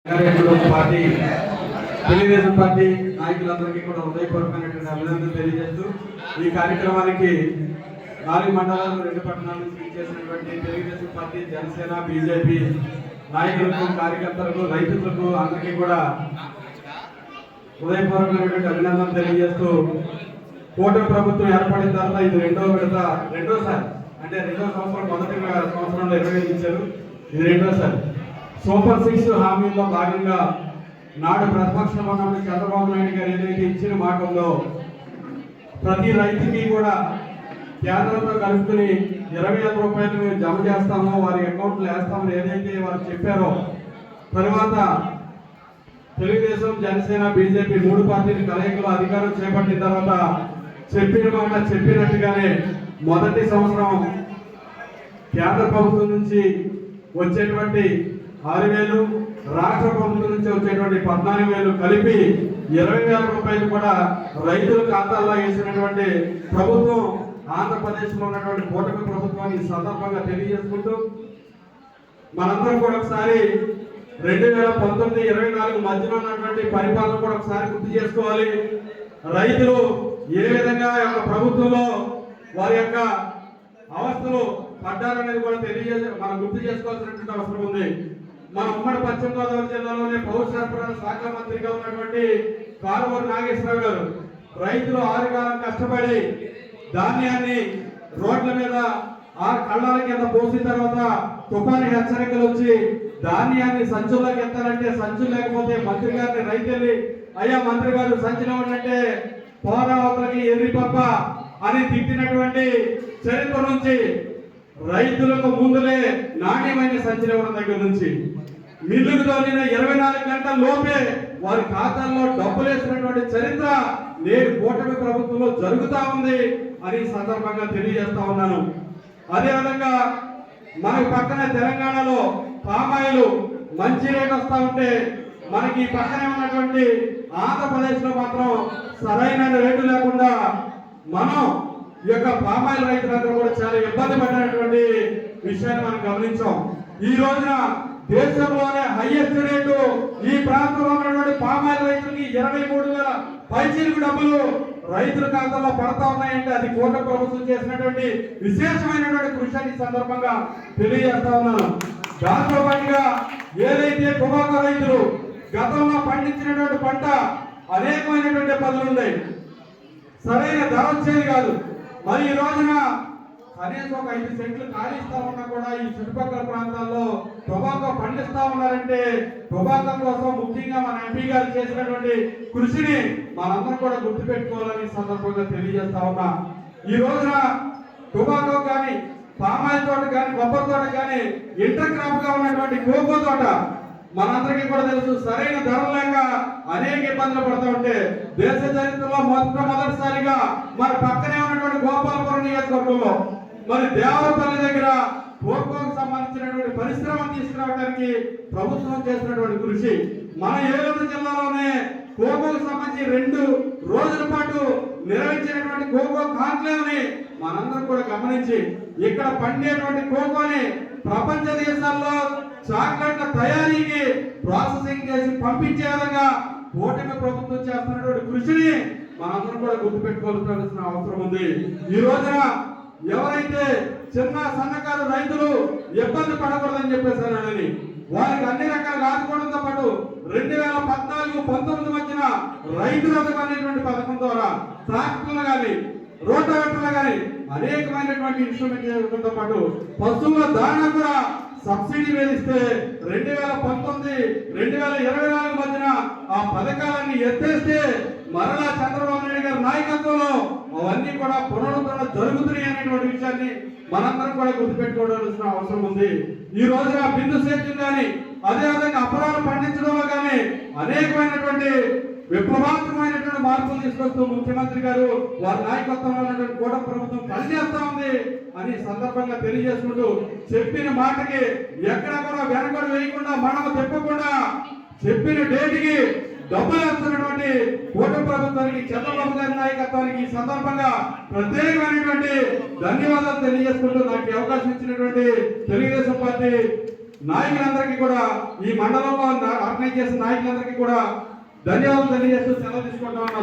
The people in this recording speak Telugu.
పార్టీ తెలుగుదేశం పార్టీ నాయకులందరికీ కూడా హృదయపూర్వకమైనటువంటి అభినందనలు తెలియజేస్తూ ఈ కార్యక్రమానికి 4 మండలాలు 2 పట్టణాల నుంచి చేసినటువంటి తెలుగుదేశం పార్టీ, జనసేన, బీజేపీ నాయకులకు, కార్యకర్తలకు, రైతులకు అందరికీ కూడా హృదయపూర్వకమైనటువంటి అభినందనలు తెలియజేస్తూ కూటమి ప్రభుత్వం ఏర్పడిన తర్వాత ఇది రెండోసారి అంటే 2వ సంవత్సరం, మొదటి సంవత్సరంలో నిర్వహించారు. ఇది రెండోసారి. సూపర్ 6 హామీల్లో భాగంగా నాడు ప్రతిపక్షంలో ఉన్నప్పుడు చంద్రబాబు నాయుడు గారు ఏదైతే ఇచ్చిన మాట ఉందో ప్రతి రైతుకి కూడా కేంద్రంతో కలుపుకుని 20,000 రూపాయలు మేము జమ చేస్తామో, వారి అకౌంట్లో వేస్తామని ఏదైతే వారు చెప్పారో, తర్వాత తెలుగుదేశం, జనసేన, బీజేపీ 3 పార్టీల కలయికలో అధికారం చేపట్టిన తర్వాత చెప్పిన మాట చెప్పినట్టుగానే మొదటి సంవత్సరం కేంద్ర ప్రభుత్వం నుంచి వచ్చేటువంటి 6,000, రాష్ట్ర ప్రభుత్వం నుంచి వచ్చేటువంటి 14,000 కలిపి 20,000 రూపాయలు కూడా రైతుల ఖాతాల్లో వేసినటువంటి ప్రభుత్వం ఆంధ్రప్రదేశ్లో ఉన్నటువంటి కూటమి ప్రభుత్వాన్ని ఈ సందర్భంగా తెలియజేసుకుంటూ మనందరం కూడా ఒకసారి 2019-24 మధ్యలో ఉన్నటువంటి పరిపాలన కూడా ఒకసారి గుర్తు చేసుకోవాలి. రైతులు ఏ విధంగా యొక్క ప్రభుత్వంలో వారి యొక్క అవస్థలు పడ్డారనేది కూడా మనం గుర్తు చేసుకోవాల్సినటువంటి అవసరం ఉంది. మన ఉమ్మడి పశ్చిమ గోదావరి జిల్లాలోనే పౌర సరఫరాల శాఖ మంత్రిగా ఉన్నటువంటి కారుమూరి నాగేశ్వరరావు గారు రైతులు 6 కాలం కష్టపడి ధాన్యాన్ని రోడ్ల మీద 6 కళ్ళాల కింద పోసిన తర్వాత తుఫాను హెచ్చరికలు వచ్చి ధాన్యాన్ని సంచుల్లోకి ఎత్తారంటే సంచులు లేకపోతే మంత్రి గారిని రైతుల్ని, అయ్యా మంత్రి గారు సంచులు ఇవ్వండి, పోరావతలకి ఎర్రి పప్ప అని తిట్టినటువంటి చరిత్ర నుంచి రైతులకు ముందులే నాణ్యమైన సంచులు ఇవ్వడం దగ్గర నుంచి మిల్లుకు తోలిన 24 గంటల లోపే వారి ఖాతాల్లో డబ్బులు వేసినటువంటి చరిత్ర నేడు కూటమి ప్రభుత్వంలో జరుగుతా ఉంది అని సందర్భంగా తెలియజేస్తా ఉన్నాను. అదేవిధంగా మనకి పక్కనే తెలంగాణలో పామాయిల్ మంచి రేట్ వస్తా ఉంటే మనకి పక్కనే ఉన్నటువంటి ఆంధ్రప్రదేశ్ లో మాత్రం సరైన రేటు లేకుండా మనం ఈ యొక్క పామాయిల్ రైతులందరూ కూడా చాలా ఇబ్బంది పడినటువంటి విషయాన్ని మనం గమనించాం. ఈ రోజున దేశంలోనే హైయెస్ట్ రేటు ఈ ప్రాంతంలో ఉన్నటువంటి పామాయిల్ రైతులకి 23,000 పైచీలకు డబ్బులు రైతుల ఖాతాలో పడతా ఉన్నాయంటే అది కూటమి ప్రభుత్వం చేసినటువంటి విశేషమైనటువంటి కృషి సందర్భంగా తెలియజేస్తా ఉన్నాను. దాంతో పాటుగా ఏదైతే టొబాకో రైతులు గతంలో పండించినటువంటి పంట అనేకమైనటువంటి ఇబ్బందులు ఉన్నాయి, సరైన ధర వచ్చేది కాదు. మరి ఈ రోజున కనీసం ఒక 5 సెంట్లు ఖాళీ ఇస్తా ఉన్నా కూడా ఈ చుట్టుపక్కల ప్రాంతాల్లో టొబాకో పండిస్తా ఉన్నారంటే టొబాకో కోసం ముఖ్యంగా మన ఎంపీ గారు చేసినటువంటి కృషిని మనందరం కూడా గుర్తుపెట్టుకోవాలని సందర్భంగా తెలియజేస్తా ఉన్నా. ఈ రోజున టొబాకో కానీ, పామాయిల్ తోట కానీ, కొబ్బరి తోట కానీ, ఇంటర్ క్రాప్ గా ఉన్నటువంటి కోకో తోట మనందరికీ కూడా తెలుసు, సరైన ధర లేక అనేక ఇబ్బందులు పడుతూ ఉంటే దేశ చరిత్రలో మొదటిసారిగా మన పక్కనే ఉన్నటువంటి గోపాలపురం నియోజకవర్గంలో మరి దేవరపల్లి దగ్గర కోకోకు సంబంధించినటువంటి పరిశ్రమను తీసుకురావడానికి ప్రభుత్వం చేసినటువంటి కృషి, మన ఏలూరు జిల్లాలోనే కోకోకు సంబంధించి 2 రోజుల పాటు నిర్వహించినటువంటి కోకో కాన్క్లేవ్ ని మనందరం కూడా గమనించి ఇక్కడ పండేటువంటి కోకోని ప్రపంచ దేశాల్లో చాక్లెట్ల తయారీకి ప్రాసెసింగ్ చేసి పంపించే విధంగా కూటమి ప్రభుత్వం చేస్తున్నటువంటి కృషిని మనందరం కూడా గుర్తుపెట్టుకోవాల్సిన అవసరం ఉంది. ఈ రోజున ఎవరైతే చిన్న సన్నకారు రైతులు ఇబ్బంది పడకూడదని చెప్పేసారని వారికి అన్ని రకాలుగా ఆదుకోవడంతో పాటు 2014-19 మధ్యన రైతు రథం అనేటువంటి పథకం ద్వారా ట్రాక్టర్లు కానీ, రోటావేటర్లు కానీ అనేకమైనటువంటి ఇన్స్ట్రుమెంట్ పాటు పశువుల దాణా కూడా సబ్సిడీ వేధిస్తే 2019-2024 మధ్యన ఆ పథకాలన్నీ ఎత్తేస్తే మరలా చంద్రబాబు నాయుడు గారి నాయకత్వంలో అవన్నీ కూడా పునరుద్ధరణ జరుగుతున్నాయి అనేటువంటి విషయాన్ని మనందరం కూడా గుర్తుపెట్టుకోవాల్సిన అవసరం ఉంది. ఈ రోజున బిందు సేద్యం కానీ, అదేవిధంగా అపరాలు పండించడంలో కానీ అనేకమైనటువంటి విప్లవాత్మకమైనటువంటి మార్పులు తీసుకొస్తూ ముఖ్యమంత్రి గారు వారి నాయకత్వంలో ఉన్నటువంటి కూటమి ప్రభుత్వం పనిచేస్తా ఉంది అని సందర్భంగా తెలియజేసుకుంటూ చెప్పిన మాటకి ఎక్కడ కూడా వెనకడు వేయకుండా మనము తెప్పకుండా చెప్పిన డేట్కి డబ్బులు వేస్తున్నటువంటి కూటమి ప్రభుత్వానికి, చంద్రబాబు గారి నాయకత్వానికి ఈ సందర్భంగా ప్రత్యేకమైనటువంటి ధన్యవాదాలు తెలియజేసుకుంటూ నాకు అవకాశం ఇచ్చినటువంటి తెలుగుదేశం పార్టీ నాయకులందరికీ కూడా ఈ మండలంలో ఆర్గనైజ్ చేసిన నాయకులందరికీ కూడా ధన్యవాదాలు తెలియజేస్తూ సెలవు తీసుకుంటా ఉన్నాను.